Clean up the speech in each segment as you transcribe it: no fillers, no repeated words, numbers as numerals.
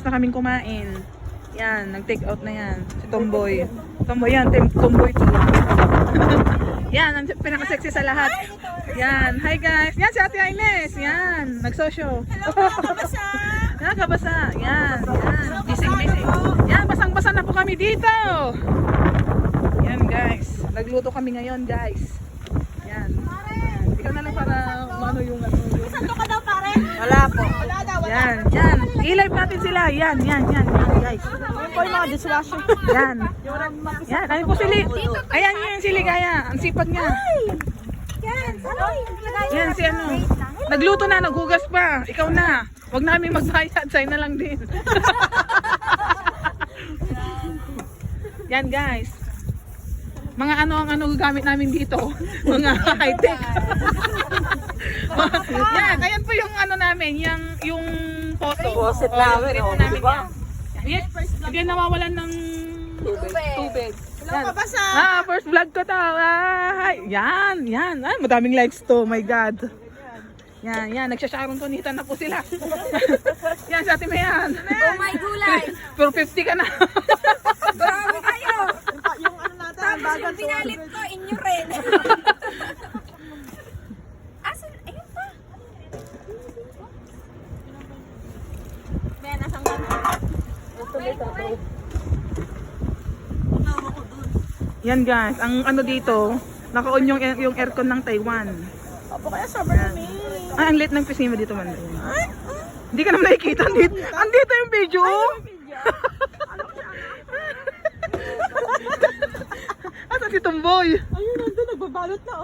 Na kaming kumain. Yan, nag-take out na yan. Si Tomboy. Tomboy yan, Tomboy 2. Yan, ang pinaka-sexy sa lahat. Yan, hi guys. Yan, si Ate Ines. Yan, nagsosyo. Nakakabasa. Yan, yan. Bising-bising. Yan, basang-basa na po kami dito. Yan guys. Nagluto kami ngayon guys. Yan. Ikaw na lang para ano yung ano. Santo ka daw pare? Wala po. Wala daw, wala. Yan, yan. I-live natin sila. Yan, yan, yan, yan guys. Ayun po yung mga dishwasher. Yan. Yan, kami po sili. Ayan yung sili kaya. Ang sipag niya. Yan, Yan si ano. Nagluto na, naghugas pa. Ikaw na. Huwag na kami magbayad. Sa'yo na lang din. Yan guys. Mga ano ang ano gamit namin dito. Mga high-tech. Yan, ayan po yung ano namin. Yung poso. Faucet Oh, namin, yung oh, namin diba? yan. Yes, hindi nawawalan ng tubig. Hello ka ba sa? First vlog ko to. Hi. Yan, yan. Ay, madaming likes to. My God. Yan, yan. Nagsasharon tunitan na po sila. Yan, sa atin mo yan. Oh my gulay. Pero 50 ka na. Grabe kayo. Yung ano natin, ang Tapos bagal yung pinalit ko, inyo rin. Asan? Ayun pa. May nasang kanto. Yan guys, ang ano dito, naka-on yung aircon ng Taiwan. Opo kaya summer kami. Ay, ang lit ng pisngi mo dito man. Hindi ka naman nakikita. Andito yung video. Asa si Tomboy? Ayun, nandun, nagbabalot na.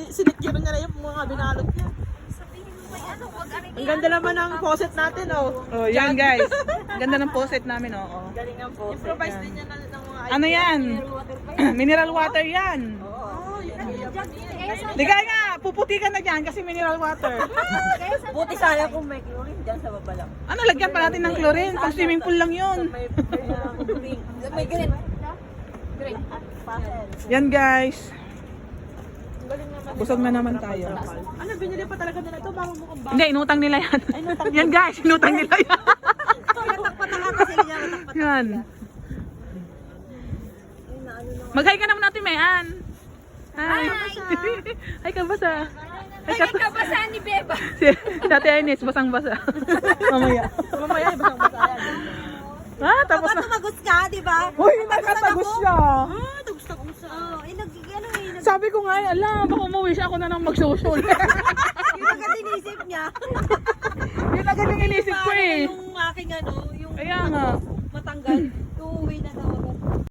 Sinikyaran niya na yung mga binalot niya. Sabihin mo may ano, huwag aring Ang ganda naman ng faucet natin, oh. Oh, yan guys. Ganda ng faucet namin, oh. Galing ang faucet. Improvise din niya ng mga Ano yan? Mineral water yan. Oo, yun ang Di kaya nga, puputi ka na dyan kasi mineral water. Buti sana kung may chlorine dyan sa baba lang. Ano, lagyan pa natin ng chlorine. Pang swimming pool lang yun. May green. Green. Yan guys. Busog na naman tayo. Ano, binili pa talaga nila ito? Baka mukhang bago. Hindi, inutang nila yan. Yan guys, inutang nila yan. Patak-patak kasi niya, patak-patak. Yan. Mag-hi ka naman natin, Mayan. Hi. Hi ka basa. Hi ka Ay, kabasa ni Beba. Dati Ines, basang-basa. Mamaya. Mamaya, basang-basa yan. Tapos na. Tumagot ka, di ba? Uy, nakatagos siya. Tagos-tagos sa... Sabi ko nga, ala, baka umuwi siya ako na nang mag-social. Yung agad inisip niya. Yun agad yung inisip ko eh. Yung aking ano, yung Kaya nga.